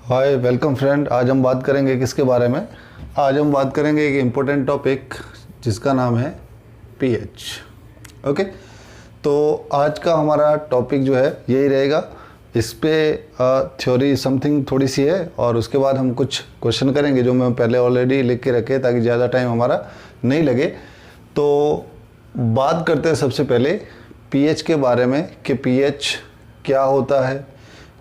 Hi welcome friend. आज हम बात करेंगे किसके बारे में। आज हम बात करेंगे एक इम्पोर्टेंट टॉपिक जिसका नाम है पीएच। ओके, तो आज का हमारा टॉपिक जो है यही रहेगा। इस पे थ्योरी समथिंग थोड़ी सी है और उसके बाद हम कुछ क्वेश्चन करेंगे जो मैं पहले ऑलरेडी लिख के रखे ताकि ज़्यादा टाइम हमारा नहीं लगे। तो बात करते हैं सबसे पहले पीएच के बारे में कि पीएच क्या होता है,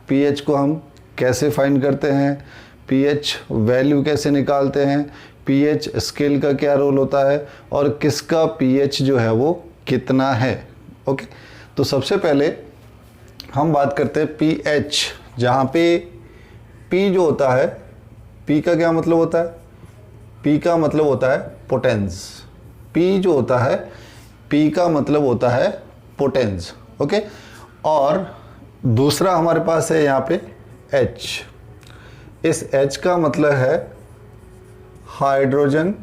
पीएच को हम कैसे फाइंड करते हैं, पीएच वैल्यू कैसे निकालते हैं, पीएच स्केल का क्या रोल होता है और किसका पीएच जो है वो कितना है। ओके, तो सबसे पहले हम बात करते हैं पीएच, जहाँ पे पी जो होता है, पी का क्या मतलब होता है, पी का मतलब होता है पोटेंस। पी जो होता है, पी का मतलब होता है पोटेंस। ओके, और दूसरा हमारे पास है यहाँ पे H। इस H का मतलब है हाइड्रोजन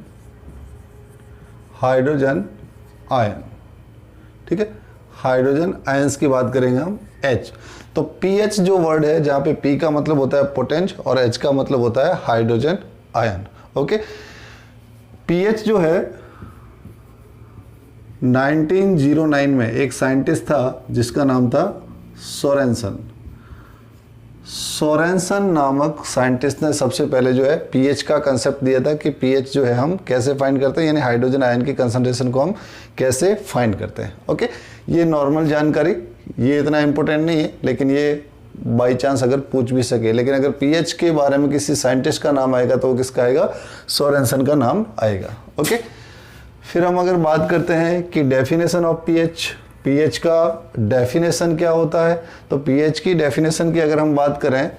आयन। ठीक है, हाइड्रोजन आयंस की बात करेंगे हम H। तो पीएच जो वर्ड है जहाँ पे P का मतलब होता है पोटेंस और H का मतलब होता है हाइड्रोजन आयन। ओके, पीएच जो है 1909 में एक साइंटिस्ट था जिसका नाम था सोरेनसन नामक साइंटिस्ट ने सबसे पहले जो है पीएच का कंसेप्ट दिया था कि पीएच जो है हम कैसे फाइंड करते हैं, यानी हाइड्रोजन आयन की कंसंट्रेशन को हम कैसे फाइंड करते हैं। ओके, ये नॉर्मल जानकारी, ये इतना इंपॉर्टेंट नहीं है, लेकिन ये बाई चांस अगर पूछ भी सके। लेकिन अगर पीएच के बारे में किसी साइंटिस्ट का नाम आएगा तो वो किसका आएगा, सोरेनसन का नाम आएगा। ओके, फिर हम अगर बात करते हैं कि डेफिनेशन ऑफ पीएच, पीएच का डेफिनेशन क्या होता है, तो पीएच की डेफिनेशन की अगर हम बात करें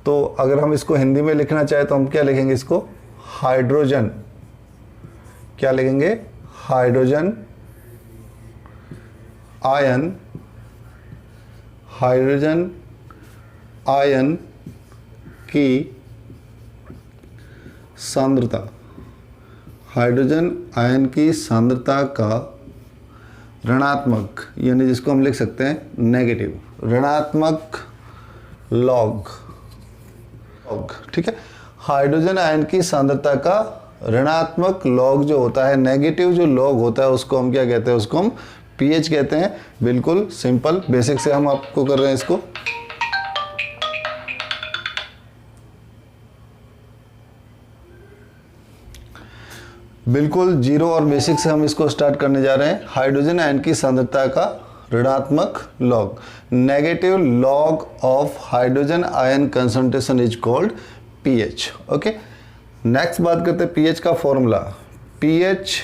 तो अगर हम इसको हिंदी में लिखना चाहें तो हम क्या लिखेंगे, इसको हाइड्रोजन, क्या लिखेंगे, हाइड्रोजन आयन, हाइड्रोजन आयन की सांद्रता, हाइड्रोजन आयन की सांद्रता का ऋणात्मक, यानी जिसको हम लिख सकते हैं नेगेटिव, ऋणात्मक लॉग। ठीक है, हाइड्रोजन आयन की सांद्रता का ऋणात्मक लॉग जो होता है, नेगेटिव जो लॉग होता है, उसको हम क्या कहते हैं, उसको हम पीएच कहते हैं। बिल्कुल सिंपल बेसिक से हम आपको कर रहे हैं इसको। बिल्कुल जीरो और बेसिक से हम इसको स्टार्ट करने जा रहे हैं। हाइड्रोजन आयन की सांद्रता का ऋणात्मक log, negative log of hydrogen ion concentration is called pH. Okay, next बात करते हैं पीएच का formula. PH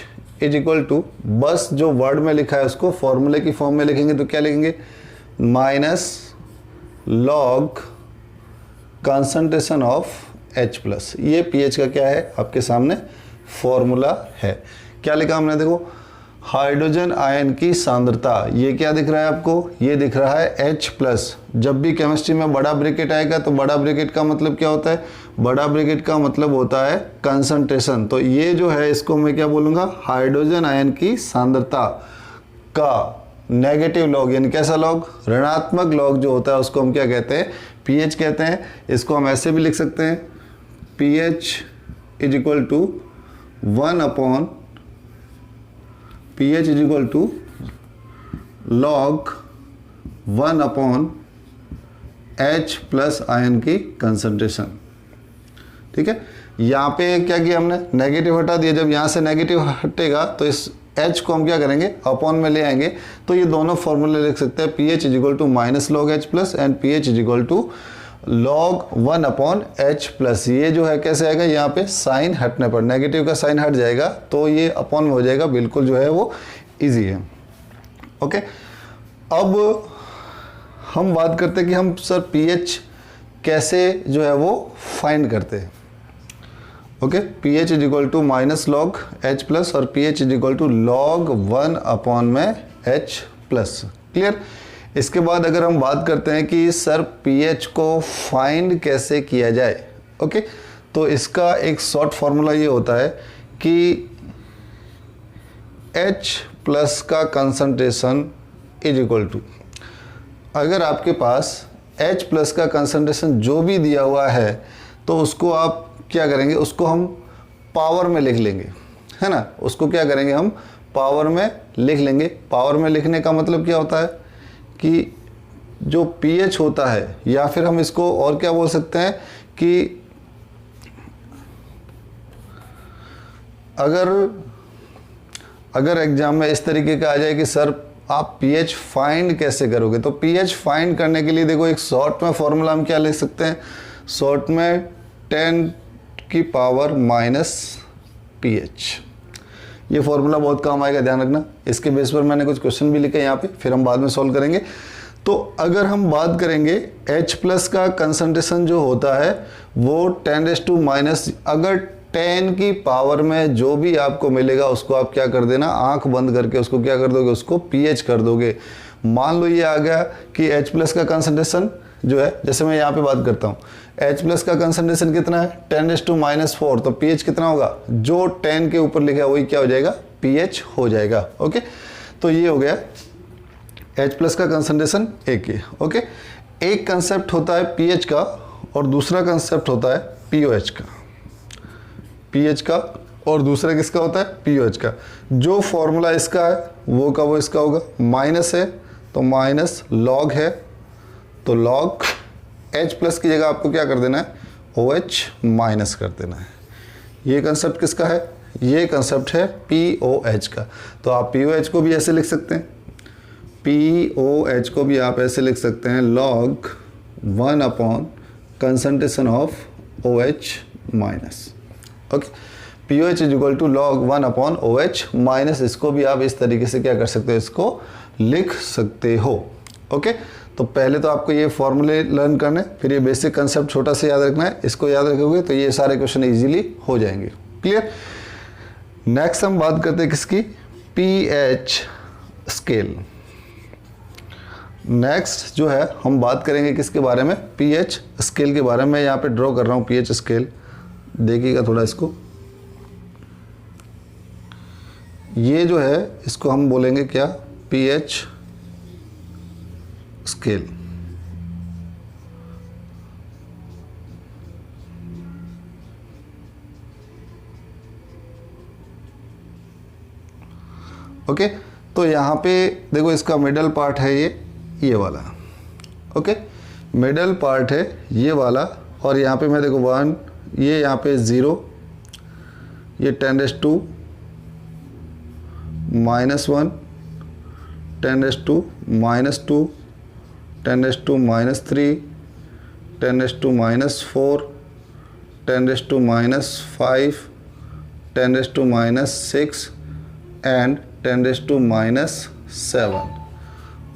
is equal to, बस जो वर्ड में लिखा है उसको फॉर्मूले की फॉर्म में लिखेंगे तो क्या लिखेंगे, minus log concentration of H plus. ये पीएच का क्या है, आपके सामने फॉर्मूला है। क्या लिखा हमने, देखो हाइड्रोजन आयन की सांद्रता, ये क्या दिख रहा है आपको, ये दिख रहा है H प्लस। जब भी केमिस्ट्री में बड़ा ब्रैकेट आएगा तो बड़ा ब्रैकेट का मतलब क्या होता है, बड़ा ब्रैकेट का मतलब होता है कंसंट्रेशन। तो ये जो है इसको मैं क्या बोलूँगा, हाइड्रोजन आयन की सांद्रता का नेगेटिव लॉग, यानी कैसा लॉग, ऋणात्मक लॉग जो होता है उसको हम क्या कहते हैं, पीएच कहते हैं। इसको हम ऐसे भी लिख सकते हैं, pH is equal to 1 upon, pH is equal to log 1 upon H plus ion की कंसंट्रेशन। ठीक है, यहाँ पे क्या किया हमने, नेगेटिव हटा दिया। जब यहाँ से नेगेटिव हटेगा तो इस H को हम क्या करेंगे, अपॉन में ले आएंगे। तो ये दोनों फॉर्मूले लिख सकते हैं, pH is equal to minus log H plus and pH is equal to log 1 upon H plus. ये जो है कैसे आएगा, यहाँ पे साइन हटने पर, नेगेटिव का साइन हट जाएगा तो ये अपॉन में हो जाएगा। बिल्कुल जो है वो इजी है। ओके, अब हम बात करते हैं कि हम सर पीएच कैसे जो है वो फाइंड करते हैं। Okay, pH is equal to minus log H plus और pH is equal to log 1 upon में H प्लस। क्लियर। इसके बाद अगर हम बात करते हैं कि सर पीएच को फाइंड कैसे किया जाए, ओके, तो इसका एक शॉर्ट फॉर्मूला ये होता है कि H प्लस का कंसंट्रेशन इज इक्वल टू, अगर आपके पास H प्लस का कंसंट्रेशन जो भी दिया हुआ है तो उसको आप क्या करेंगे, उसको हम पावर में लिख लेंगे, है ना। उसको क्या करेंगे, हम पावर में लिख लेंगे। पावर में लिखने का मतलब क्या होता है कि जो pH होता है, या फिर हम इसको और क्या बोल सकते हैं कि अगर एग्जाम में इस तरीके का आ जाए कि सर आप pH फाइंड कैसे करोगे, तो pH फाइंड करने के लिए देखो एक शॉर्ट में फॉर्मूला हम क्या लिख सकते हैं, शॉर्ट में 10 की पावर माइनस pH। ये फॉर्मूला बहुत काम आएगा, ध्यान रखना। इसके बेस पर मैंने कुछ क्वेश्चन भी लिखे यहाँ पे, फिर हम बाद में सॉल्व करेंगे। तो अगर हम बात करेंगे H+ का कंसंट्रेशन जो होता है वो 10⁻⁻, अगर 10 की पावर में जो भी आपको मिलेगा उसको आप क्या कर देना, आंख बंद करके उसको क्या कर दोगे, उसको pH कर दोगे। मान लो ये आ गया कि H+ का कंसंट्रेशन जो है, जैसे मैं यहाँ पे बात करता हूँ, H+ का कंसंट्रेशन कितना है 10⁻⁴, तो pH कितना होगा, जो 10 के ऊपर लिखा है वही क्या हो जाएगा, pH हो जाएगा। ओके, तो ये हो गया H+ का कंसंट्रेशन एक ही। ओके, एक कंसेप्ट होता है pH का और दूसरा कंसेप्ट होता है pOH का। pH का और दूसरा किसका होता है, pOH का। जो फॉर्मूला इसका है वो का वो इसका होगा, माइनस है तो माइनस, लॉग है तो लॉग, H+ की जगह आपको क्या कर देना है, OH माइनस कर देना है। ये कंसेप्ट किसका है, ये कंसेप्ट है pOH का। तो आप pOH को भी ऐसे लिख सकते हैं, pOH को भी आप ऐसे लिख सकते हैं, log 1 upon concentration of OH minus. Okay, pOH is equal to log 1 upon OH minus. इसको भी आप इस तरीके से क्या कर सकते हो, इसको लिख सकते हो। ओके, तो पहले तो आपको ये फॉर्मूले लर्न करने, फिर ये बेसिक कंसेप्ट छोटा सा याद रखना है। इसको याद रखोगे तो ये सारे क्वेश्चन इजीली हो जाएंगे। क्लियर। नेक्स्ट हम बात करते हैं किसकी, pH स्केल। नेक्स्ट जो है हम बात करेंगे किसके बारे में, pH स्केल के बारे में। यहाँ पे ड्रॉ कर रहा हूँ pH स्केल, देखिएगा थोड़ा इसको। ये जो है इसको हम बोलेंगे क्या, pH स्केल। ओके, तो यहाँ पे देखो इसका मिडल पार्ट है ये वाला। ओके, मिडल पार्ट है ये वाला, और यहाँ पे मैं देखो 1, ये यहाँ पे 0, ये 10⁻⁻⁻1, 10⁻⁻2, 10⁻⁻3, 10⁻⁻4, 10⁻⁻5, 10⁻⁻6 एंड 10⁻⁻7।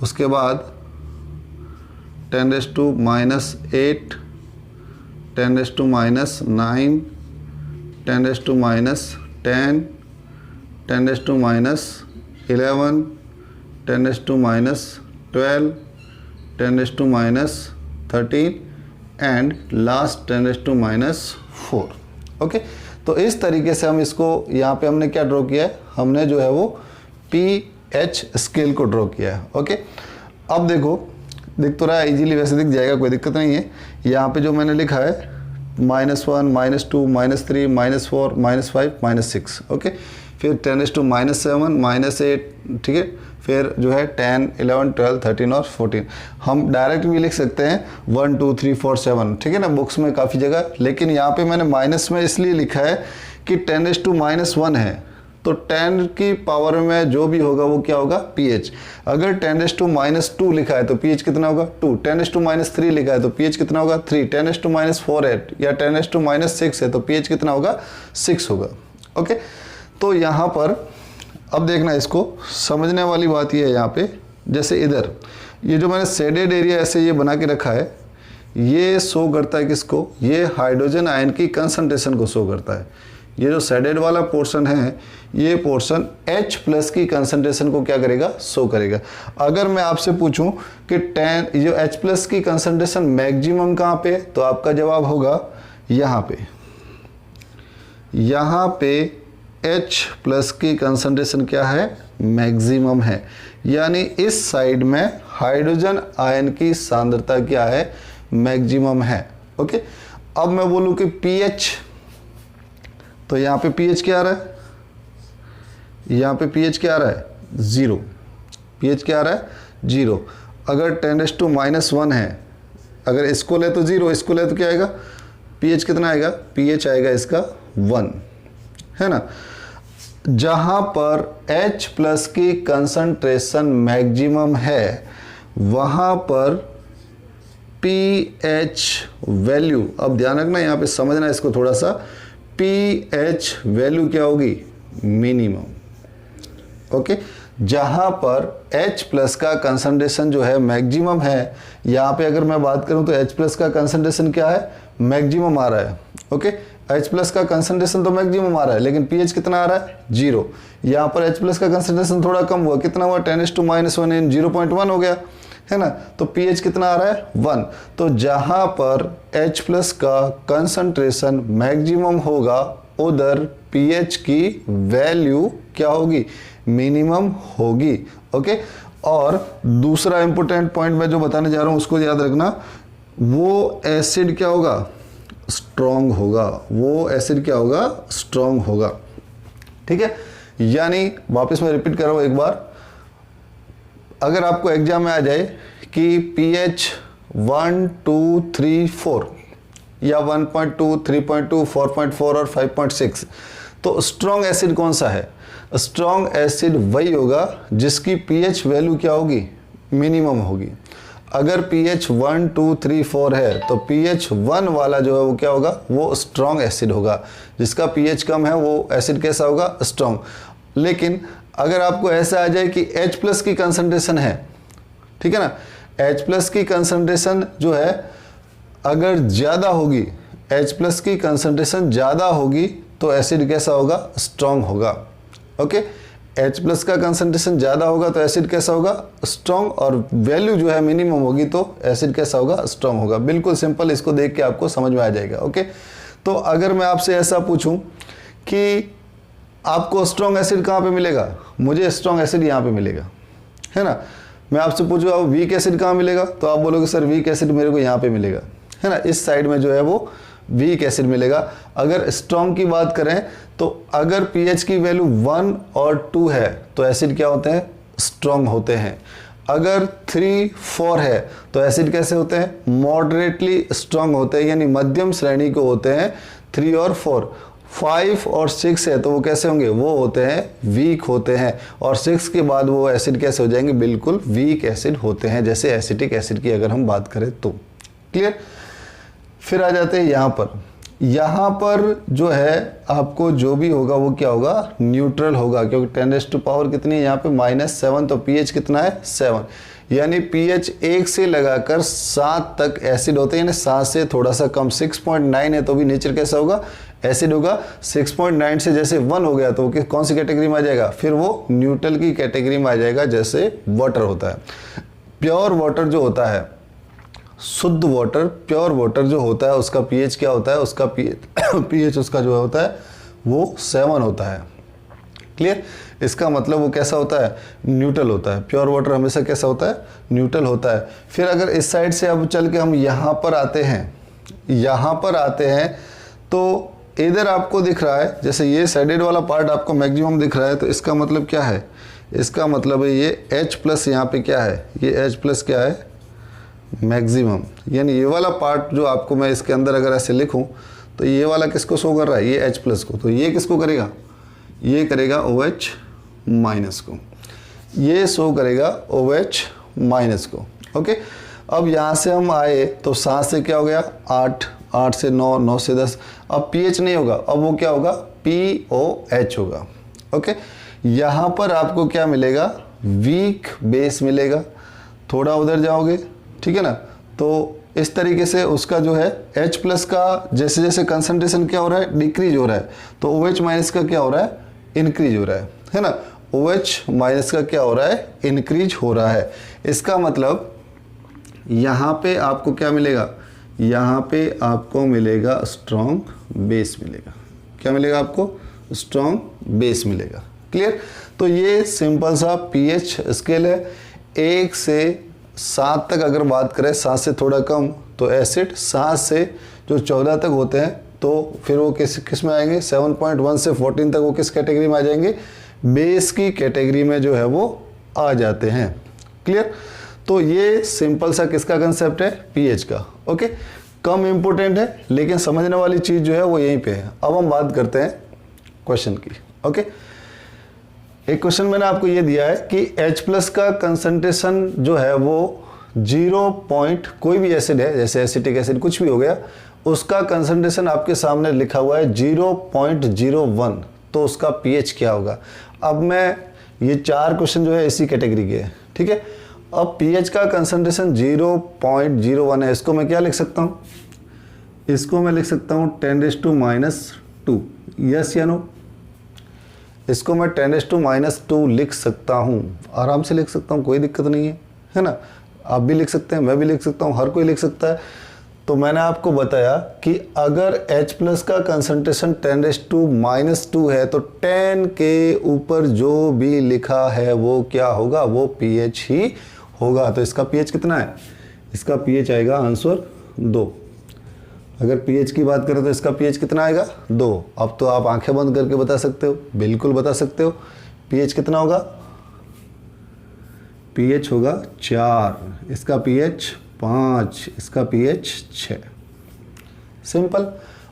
उसके बाद 10⁻⁻8, 10⁻⁻9, 10⁻⁻10, 10⁻⁻11, 10⁻⁻12, 10⁻⁻13 एंड लास्ट 10⁻⁻4। ओके, तो इस तरीके से हम इसको यहाँ पे हमने क्या ड्रॉ किया है, हमने जो है वो pH स्केल को ड्रॉ किया है। ओके, अब देखो दिख तो रहा है, इजीली वैसे दिख जाएगा, कोई दिक्कत नहीं है। यहाँ पे जो मैंने लिखा है -1, -2, -3, -4, -5, -6। ओके, फिर 10⁻⁻7, -8, ठीक है, फिर जो है 10, 11, 12, 13 और 14। हम डायरेक्ट भी लिख सकते हैं 1, 2, 3, 4, 7, ठीक है ना, बुक्स में काफ़ी जगह। लेकिन यहाँ पे मैंने माइनस में इसलिए लिखा है कि 10⁻⁻1 है, तो 10 की पावर में जो भी होगा वो क्या होगा, pH। अगर 10⁻⁻2 लिखा है तो pH कितना होगा, 2। 10⁻⁻3 लिखा है तो pH कितना होगा, 3। 10⁻⁻4 है या 10⁻⁻6 है तो pH कितना होगा, 6 होगा। ओके, तो यहाँ पर अब देखना, इसको समझने वाली बात ये है, यहाँ पे जैसे इधर ये जो मैंने शेडेड एरिया ऐसे ये बना के रखा है, ये शो करता है किसको, ये हाइड्रोजन आयन की कंसंट्रेशन को शो करता है। ये जो शेडेड वाला पोर्शन है, ये पोर्शन H+ की कंसंट्रेशन को क्या करेगा, शो करेगा। अगर मैं आपसे पूछूं कि 10 जो H+ की कंसंट्रेशन मैक्सिमम कहाँ पे, तो आपका जवाब होगा यहाँ पे। यहाँ पे H+ की कंसंट्रेशन क्या है, मैक्सिमम है, यानी इस साइड में हाइड्रोजन आयन की सांद्रता क्या है, मैक्सिमम है। ओके, अब मैं बोलूँ कि pH, तो यहाँ पे pH क्या आ रहा है, यहाँ पे pH क्या आ रहा है, 0। pH क्या आ रहा है, 0। अगर 10⁻⁻1 है, अगर इसको ले तो 0, इसको ले तो क्या आएगा, pH कितना आएगा, pH आएगा इसका 1, है ना। जहाँ पर H प्लस की कंसंट्रेशन मैक्सिमम है वहाँ पर pH वैल्यू, अब ध्यान रखना यहाँ पे, समझना इसको थोड़ा सा, pH वैल्यू क्या होगी, मिनिमम। ओके, जहाँ पर H प्लस का कंसंट्रेशन जो है मैक्सिमम है, यहाँ पे अगर मैं बात करूँ तो H प्लस का कंसंट्रेशन क्या है, मैक्सिमम आ रहा है। ओके, H प्लस का कंसंट्रेशन तो मैक्सिमम आ रहा है, लेकिन pH कितना आ रहा है, 0। यहाँ पर H प्लस का कंसंट्रेशन थोड़ा कम हुआ, कितना हुआ, 10⁻⁻1 इन 0.1 हो गया, है ना। तो pH कितना आ रहा है, 1। तो जहाँ पर H प्लस का कंसंट्रेशन मैक्सिमम होगा उधर pH की वैल्यू क्या होगी, मिनिमम होगी। ओके, और दूसरा इंपॉर्टेंट पॉइंट मैं जो बताने जा रहा हूँ उसको याद रखना, वो एसिड क्या होगा, स्ट्रॉन्ग होगा, वो एसिड क्या होगा, स्ट्रॉन्ग होगा। ठीक है, यानी वापस मैं रिपीट कर रहा हूँ एक बार, अगर आपको एग्जाम में आ जाए कि pH 1, 2, 3, 4 या 1.2, 3.2, 4.4 और 5.6, तो स्ट्रॉन्ग एसिड कौन सा है, स्ट्रॉन्ग एसिड वही होगा जिसकी pH वैल्यू क्या होगी, मिनिमम होगी। अगर pH 1, 2, 3, 4 है तो pH 1 वाला जो है वो क्या होगा, वो स्ट्रॉन्ग एसिड होगा। जिसका pH कम है वो एसिड कैसा होगा, स्ट्रॉन्ग। लेकिन अगर आपको ऐसा आ जाए कि H प्लस की कंसंट्रेशन है, ठीक है ना, H प्लस की कंसंट्रेशन जो है अगर ज़्यादा होगी, H प्लस की कंसंट्रेशन ज़्यादा होगी तो एसिड कैसा होगा, स्ट्रॉन्ग होगा। ओके, H प्लस का कंसंट्रेशन ज़्यादा होगा तो एसिड कैसा होगा, स्ट्रॉन्ग, और वैल्यू जो है मिनिमम होगी तो एसिड कैसा होगा, स्ट्रॉन्ग होगा। बिल्कुल सिंपल, इसको देख के आपको समझ में आ जाएगा। ओके, तो अगर मैं आपसे ऐसा पूछूं कि आपको स्ट्रॉन्ग एसिड कहाँ पे मिलेगा, मुझे स्ट्रॉन्ग एसिड यहाँ पे मिलेगा, है ना। मैं आपसे पूछूँ अब वीक एसिड कहाँ मिलेगा, तो आप बोलोगे सर वीक एसिड मेरे को यहाँ पे मिलेगा, है ना, इस साइड में जो है वो वीक एसिड मिलेगा। अगर स्ट्रॉन्ग की बात करें तो अगर pH की वैल्यू 1 और 2 है तो एसिड क्या होते हैं, स्ट्रॉन्ग होते हैं। अगर 3, 4 है तो एसिड कैसे होते हैं, मॉडरेटली स्ट्रॉन्ग होते हैं, यानी मध्यम श्रेणी को होते हैं 3 और 4। 5 और 6 है तो वो कैसे होंगे, वो होते हैं वीक होते हैं, और 6 के बाद वो एसिड कैसे हो जाएंगे, बिल्कुल वीक एसिड होते हैं, जैसे एसिटिक एसिड की अगर हम बात करें तो। क्लियर। फिर आ जाते हैं यहाँ पर, यहाँ पर जो है आपको जो भी होगा वो क्या होगा, न्यूट्रल होगा, क्योंकि 10⁻⁻ कितनी है यहाँ पे, -7, तो pH कितना है, 7, यानी pH 1 से लगाकर 7 तक एसिड होते हैं, यानी 7 से थोड़ा सा कम, 6.9 है तो भी नेचर कैसा होगा, एसिड होगा। 6.9 से जैसे 1 हो गया तो वो कौन सी कैटेगरी में आ जाएगा, फिर वो न्यूट्रल की कैटेगरी में आ जाएगा, जैसे वाटर होता है। प्योर वाटर जो होता है, शुद्ध वाटर, प्योर वाटर जो होता है उसका pH क्या होता है, उसका pH उसका जो होता है वो 7 होता है। क्लियर। इसका मतलब वो कैसा होता है, न्यूट्रल होता है। प्योर वाटर हमेशा कैसा होता है, न्यूट्रल होता है। फिर अगर इस साइड से अब चल के हम यहाँ पर आते हैं, यहाँ पर आते हैं तो इधर आपको दिख रहा है, जैसे ये साइडेड वाला पार्ट आपको मैक्सिमम दिख रहा है, तो इसका मतलब क्या है, इसका मतलब है ये H प्लस यहाँ पे क्या है, ये H प्लस क्या है, मैक्सिमम। यानी ये वाला पार्ट जो आपको मैं इसके अंदर अगर ऐसे लिखूं तो ये वाला किसको शो कर रहा है, ये H प्लस को, तो ये किसको करेगा, ये करेगा OH माइनस को, ये शो करेगा OH माइनस को। ओके, अब यहाँ से हम आए तो 7 से क्या हो गया 8, 8 से 9, 9 से 10, अब pH नहीं होगा, अब वो क्या होगा, POH होगा। ओके, यहाँ पर आपको क्या मिलेगा, वीक बेस मिलेगा। थोड़ा उधर जाओगे, ठीक है ना, तो इस तरीके से उसका जो है H प्लस का जैसे जैसे कंसंट्रेशन क्या हो रहा है, डिक्रीज हो रहा है, तो OH माइनस का क्या हो रहा है, इंक्रीज हो रहा है ना। OH माइनस का क्या हो रहा है, इंक्रीज हो रहा है। इसका मतलब यहाँ पे आपको क्या मिलेगा, यहाँ पे आपको मिलेगा स्ट्रॉन्ग बेस मिलेगा। क्या मिलेगा आपको, स्ट्रॉन्ग बेस मिलेगा। क्लियर। तो ये सिंपल सा pH स्केल है। 1 से 7 तक अगर बात करें, 7 से थोड़ा कम तो एसिड, 7 से जो 14 तक होते हैं तो फिर वो किस में आएंगे, 7.1 से 14 तक वो किस कैटेगरी में आ जाएंगे, बेस की कैटेगरी में जो है वो आ जाते हैं। क्लियर। तो ये सिंपल सा किसका कंसेप्ट है, पीएच का। ओके, कम इम्पोर्टेंट है लेकिन समझने वाली चीज़ जो है वो यहीं पे है। अब हम बात करते हैं क्वेश्चन की। ओके, एक क्वेश्चन मैंने आपको ये दिया है कि H+ का कंसंट्रेशन जो है वो 0. कोई भी एसिड है, जैसे एसिटिक एसिड कुछ भी हो गया, उसका कंसंट्रेशन आपके सामने लिखा हुआ है 0.01, तो उसका पीएच क्या होगा। अब मैं ये 4 क्वेश्चन जो है इसी कैटेगरी के हैं, ठीक है। अब पीएच का कंसंट्रेशन 0.01 है, इसको मैं क्या लिख सकता हूँ, इसको मैं लिख सकता हूँ 10⁻²। यस या नो, इसको मैं 10⁻² लिख सकता हूँ, आराम से लिख सकता हूँ, कोई दिक्कत नहीं है ना। आप भी लिख सकते हैं, मैं भी लिख सकता हूँ, हर कोई लिख सकता है। तो मैंने आपको बताया कि अगर H+ का कंसंट्रेशन 10⁻² है तो 10 के ऊपर जो भी लिखा है वो क्या होगा, वो पीएच ही होगा। तो इसका पीएच कितना है, इसका पीएच आएगा आंसर 2। अगर पीएच की बात करें तो इसका पीएच कितना आएगा, 2। अब तो आप आंखें बंद करके बता सकते हो, बिल्कुल बता सकते हो। पीएच कितना होगा, पीएच होगा 4, इसका पीएच 5, इसका पीएच 6। सिंपल।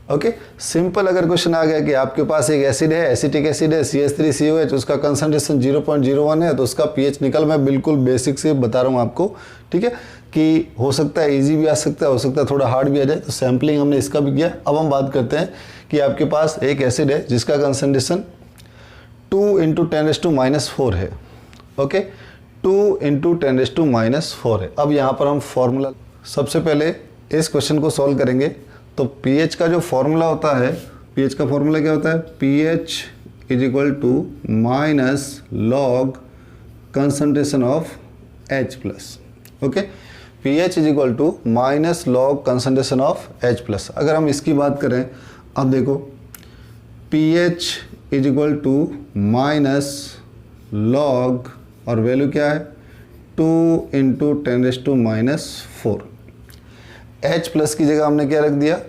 Okay, simple. अगर क्वेश्चन आ गया कि आपके पास एक एसिड है, एसिटिक एसिड है, CH3COH, उसका कंसंट्रेशन 0.01 है, तो उसका पीएच निकल, मैं बिल्कुल बेसिक से बता रहा हूँ आपको, ठीक है, कि हो सकता है इजी भी आ सकता है, हो सकता है थोड़ा हार्ड भी आ जाए। तो सैम्पलिंग हमने इसका भी किया। अब हम बात करते हैं कि आपके पास एक एसिड है जिसका कंसंट्रेशन 2 × 10⁻⁴ है। ओके, 2 × 10⁻⁴ है। अब यहाँ पर हम फॉर्मूला, सबसे पहले इस क्वेश्चन को सॉल्व करेंगे। तो पीएच का जो फॉर्मूला होता है, पीएच का फॉर्मूला क्या होता है, pH = log concentration of H+। Okay, pH = log concentration of H+। अगर हम इसकी बात करें, अब देखो pH = log, और वैल्यू क्या है, 2 × 10⁻⁴। H+ की जगह हमने क्या रख दिया,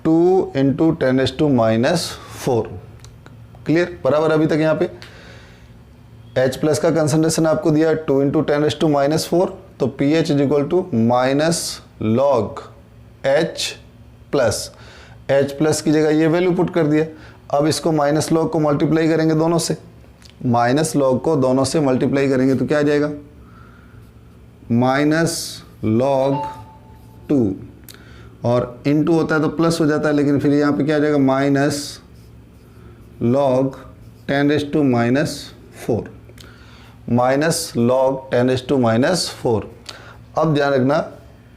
2 × 10⁻⁴। क्लियर, बराबर। अभी तक यहाँ पे H+ का कंसंट्रेशन आपको दिया 2 × 10⁻⁴, तो pH = log H+। H+ की जगह ये वैल्यू पुट कर दिया। अब इसको माइनस लॉग को मल्टीप्लाई करेंगे दोनों से, माइनस लॉग को दोनों से मल्टीप्लाई करेंगे तो क्या आ जाएगा, -log 2, और इनटू होता है तो प्लस हो जाता है, लेकिन फिर यहाँ पे क्या आ जाएगा, -log 10⁻⁴, -log 10⁻⁴। अब ध्यान रखना,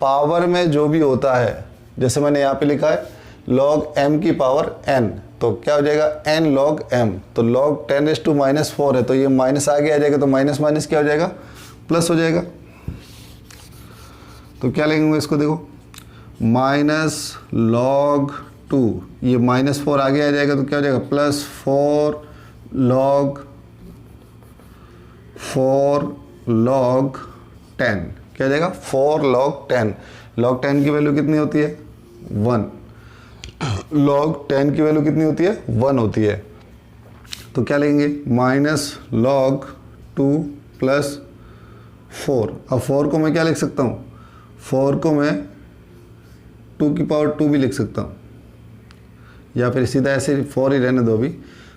पावर में जो भी होता है, जैसे मैंने यहाँ पे लिखा है log m की पावर n, तो क्या हो जाएगा, n log m। तो log 10⁻⁴ है, तो ये माइनस आगे आ जाएगा, तो माइनस माइनस क्या हो जाएगा, प्लस हो जाएगा। तो क्या लिखेंगे इसको, देखो -log 2, ये -4 आगे आ जाएगा, तो क्या हो जाएगा, +4 log 10, क्या हो जाएगा, 4 log 10। log 10 की वैल्यू कितनी होती है, 1। log 10 की वैल्यू कितनी होती है, 1 होती है। तो क्या लेंगे, -log 2 + 4। अब 4 को मैं क्या लिख सकता हूँ, 4 को मैं 2 की पावर 2 भी लिख सकता हूँ, या फिर सीधा ऐसे 4 ही रहने दो। अभी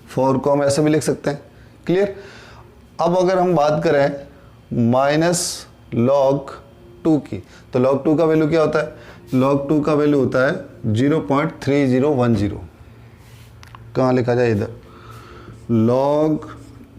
4 को हम ऐसे भी लिख सकते हैं। क्लियर। अब अगर हम बात करें -log 2 की, तो log 2 का वैल्यू क्या होता है, log 2 का वैल्यू होता है 0.3010। कहाँ लिखा जाए, इधर। log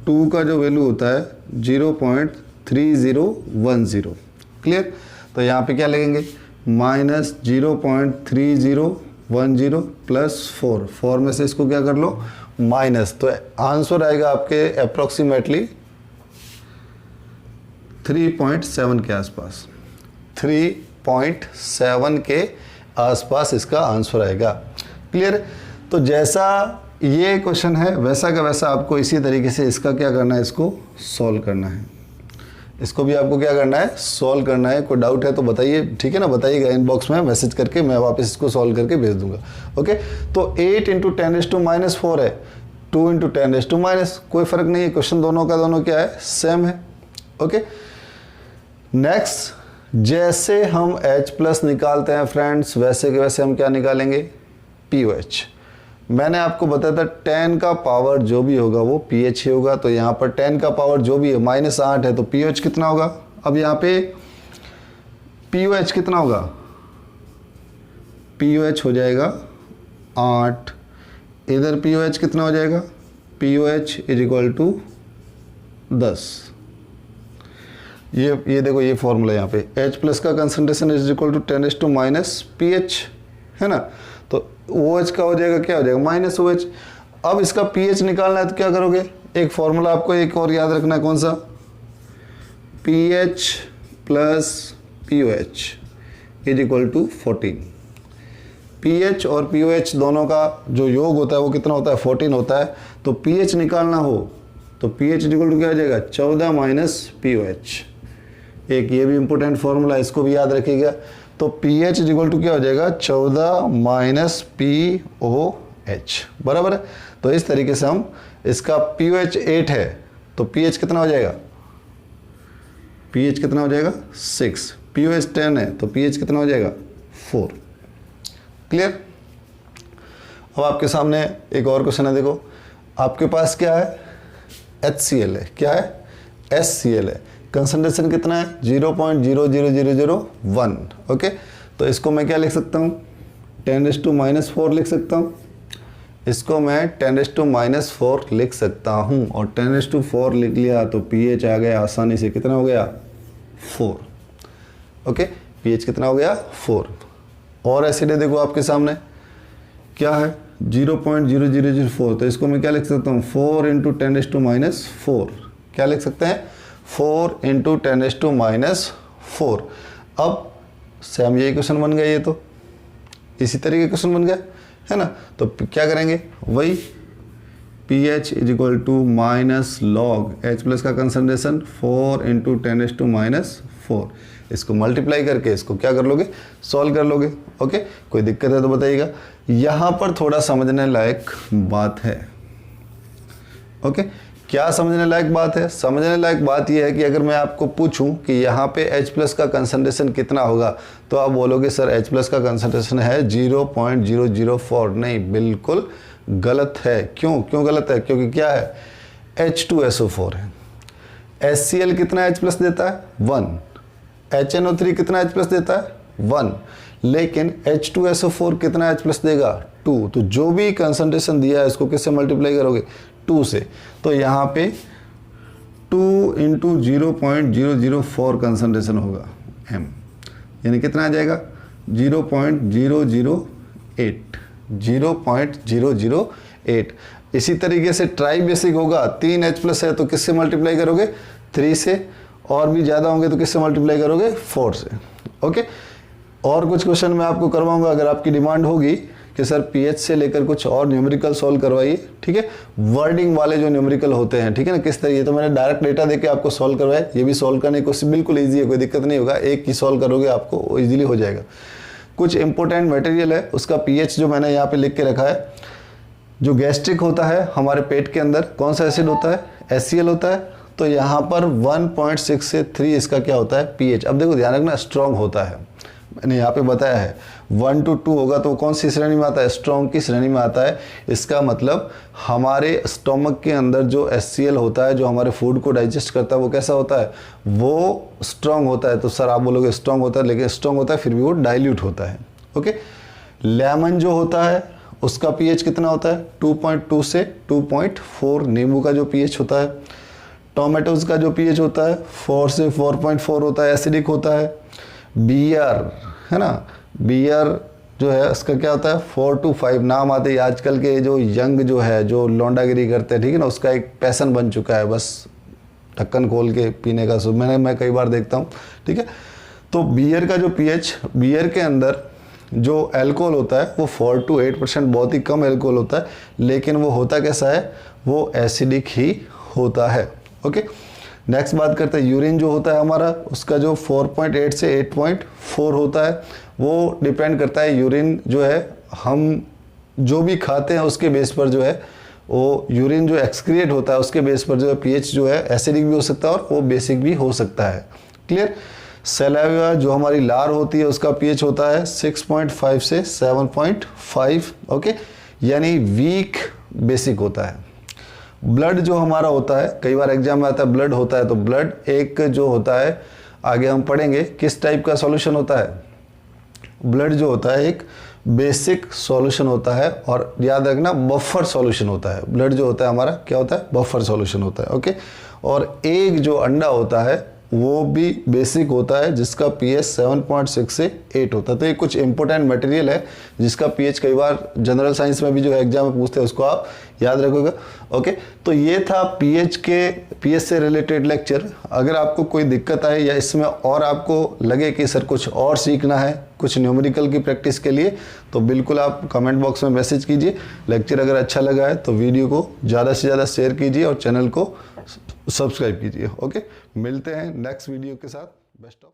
2 का जो वैल्यू होता है 0.3010। क्लियर। तो यहाँ पे क्या लगेंगे, -0.3010 + 4, 4 में से इसको क्या कर लो, माइनस, तो आंसर आएगा आपके अप्रोक्सीमेटली 3.7 के आसपास, 3.7 के आसपास इसका आंसर आएगा। क्लियर। तो जैसा ये क्वेश्चन है वैसा का वैसा आपको इसी तरीके से इसका क्या करना है, इसको सॉल्व करना है। इसको भी आपको क्या करना है, सॉल्व करना है। कोई डाउट है तो बताइए, ठीक है ना, बताइएगा इनबॉक्स में मैसेज करके, मैं वापस इसको सॉल्व करके भेज दूंगा। ओके, तो 8 इंटू 10⁻⁴ है, 2 इंटू 10⁻⁻, कोई फर्क नहीं है, क्वेश्चन दोनों का दोनों क्या है, सेम है। ओके, नेक्स्ट, जैसे हम H+ निकालते हैं फ्रेंड्स, वैसे के वैसे हम क्या निकालेंगे, POH। मैंने आपको बताया था 10 का पावर जो भी होगा वो pH ही होगा, तो यहाँ पर 10 का पावर जो भी है -8 है, तो pH कितना होगा। अब यहाँ पे POH कितना होगा, POH हो जाएगा 8, इधर POH कितना हो जाएगा, POH = 10। ये देखो ये फॉर्मूला यहाँ पे H+ का कंसंट्रेशन = 10⁻⁻ pH है ना, तो OH का हो जाएगा, क्या हो जाएगा, -OH। अब इसका pH निकालना है तो क्या करोगे, एक फॉर्मूला आपको एक और याद रखना है, कौन सा, pH + POH = 14। pH और POH दोनों का जो योग होता है वो कितना होता है, 14 होता है। तो pH निकालना हो तो pH = क्या हो जाएगा, 14 - POH। एक ये भी इंपॉर्टेंट फॉर्मूला, इसको भी याद रखिएगा। तो pH = क्या हो जाएगा, 14 - POH, बराबर है। तो इस तरीके से हम इसका POH 8 है तो pH कितना हो जाएगा, pH कितना हो जाएगा 6, POH 10 है तो pH कितना हो जाएगा 4। क्लियर। अब आपके सामने एक और क्वेश्चन है, देखो आपके पास क्या है, HCl है, क्या है, HCl है, कंसंट्रेशन कितना है 0.00001। ओके, तो इसको मैं क्या लिख सकता हूँ, 10⁻⁴ लिख सकता हूँ, इसको मैं 10⁻⁴ लिख सकता हूँ, और 10⁻⁴ लिख लिया तो pH आ गया आसानी से, कितना हो गया 4। ओके, pH कितना हो गया 4। और एसिड है देखो आपके सामने, क्या है 0.0004, तो इसको मैं क्या लिख सकता हूँ, 4 × 10⁻⁴, क्या लिख सकते हैं, 4 × 10⁻⁴। अब सेम यही क्वेश्चन बन गया, ये तो इसी तरीके क्वेश्चन बन गया है ना। तो क्या करेंगे, वही pH = -log H+ का कंसंट्रेशन 4 × 10⁻⁴, इसको मल्टीप्लाई करके इसको क्या कर लोगे, सॉल्व कर लोगे। ओके, कोई दिक्कत है तो बताइएगा। यहाँ पर थोड़ा समझने लायक बात है। ओके, क्या समझने लायक बात है, समझने लायक बात यह है कि अगर मैं आपको पूछूं कि यहाँ पे H+ का कंसंट्रेशन कितना होगा, तो आप बोलोगे सर H+ का कंसंट्रेशन है 0.004। नहीं, बिल्कुल गलत है। क्यों गलत है, क्योंकि क्या है, H2SO4 है। HCl कितना H+ देता है 1, HNO3 कितना H+ देता है 1, लेकिन H2SO4 कितना H+ देगा 2। तो जो भी कंसंट्रेशन दिया है इसको किससे मल्टीप्लाई करोगे, 2 से। तो यहाँ पे 2 × 0.004 कंसंट्रेशन होगा M, यानी कितना आ जाएगा 0.008। इसी तरीके से ट्राई बेसिक होगा, 3 H+ है तो किससे मल्टीप्लाई करोगे 3 से, और भी ज़्यादा होंगे तो किससे मल्टीप्लाई करोगे 4 से। ओके, और कुछ क्वेश्चन मैं आपको करवाऊंगा अगर आपकी डिमांड होगी कि सर pH से लेकर कुछ और न्यूमेरिकल सॉल्व करवाइए, ठीक है, वर्डिंग वाले जो न्यूमेरिकल होते हैं, ठीक है ना, किस तरीके। तो मैंने डायरेक्ट डेटा देके आपको सॉल्व करवाया, ये भी सॉल्व करने की कोशिश, बिल्कुल ईजी है, कोई दिक्कत नहीं होगा, एक ही सॉल्व करोगे आपको ईजिली हो जाएगा। कुछ इंपॉर्टेंट मटेरियल है, उसका pH जो मैंने यहाँ पे लिख के रखा है। जो गैस्ट्रिक होता है हमारे पेट के अंदर, कौन सा एसिड होता है, HCl होता है। तो यहाँ पर 1.6 से 3 इसका क्या होता है pH। अब देखो ध्यान रखना, स्ट्रॉन्ग होता है, मैंने यहाँ पे बताया है 1 to 2 होगा तो कौन सी श्रेणी में आता है, स्ट्रॉन्ग की श्रेणी में आता है। इसका मतलब हमारे स्टोमक के अंदर जो HCl होता है, जो हमारे फूड को डाइजेस्ट करता है, वो कैसा होता है, वो स्ट्रॉन्ग होता है। तो सर आप बोलोगे स्ट्रॉन्ग होता है, लेकिन स्ट्रॉन्ग होता है फिर भी वो डाइल्यूट होता है। ओके, लेमन जो होता है उसका pH कितना होता है 2.2 से 2.4, नींबू का जो pH होता है। टोमेटोज का जो pH होता है 4 से 4.4 होता है, एसिडिक होता है। बियर है ना, बियर जो है उसका क्या होता है 4 to 5। नाम आते ही आजकल के जो यंग जो है, जो लौंडागिरी करते हैं, ठीक है ना, उसका एक पैसन बन चुका है, बस ढक्कन खोल के पीने का। मैं कई बार देखता हूँ, ठीक है। तो बियर का जो pH, बियर के अंदर जो अल्कोहल होता है वो 4 to 8%, बहुत ही कम अल्कोहल होता है, लेकिन वो होता कैसा है, वो एसिडिक ही होता है। ओके, नेक्स्ट बात करते हैं यूरिन जो होता है हमारा, उसका जो 4.8 से 8.4 होता है, वो डिपेंड करता है यूरिन जो है हम जो भी खाते हैं उसके बेस पर जो है वो यूरिन जो एक्सक्रिएट होता है उसके बेस पर जो है पीएच जो है एसिडिक भी हो सकता है और वो बेसिक भी हो सकता है। क्लियर। सैलाइवा जो हमारी लार होती है उसका पीएच होता है 6.5 से 7.5, ओके, यानी वीक बेसिक होता है। ब्लड जो हमारा होता है, कई बार एग्जाम में आता है ब्लड होता है, तो ब्लड एक जो होता है, आगे हम पढ़ेंगे किस टाइप का सॉल्यूशन होता है। ब्लड जो होता है एक बेसिक सॉल्यूशन होता है, और याद रखना बफर सॉल्यूशन होता है। ब्लड जो होता है हमारा क्या होता है, बफर सॉल्यूशन होता है, ओके। और एक जो अंडा होता है वो भी बेसिक होता है जिसका पीएच 7.6 से 8 होता है। तो ये कुछ इंपॉर्टेंट मटेरियल है जिसका पीएच कई बार जनरल साइंस में भी जो एग्जाम में पूछते हैं उसको आप याद रखोगे, ओके। तो ये था पीएच से रिलेटेड लेक्चर। अगर आपको कोई दिक्कत आए या इसमें और आपको लगे कि सर कुछ और सीखना है कुछ न्यूमेरिकल की प्रैक्टिस के लिए, तो बिल्कुल आप कमेंट बॉक्स में मैसेज कीजिए। लेक्चर अगर अच्छा लगा है तो वीडियो को ज़्यादा से ज़्यादा शेयर कीजिए और चैनल को सब्सक्राइब कीजिए, ओके। मिलते हैं नेक्स्ट वीडियो के साथ। Best of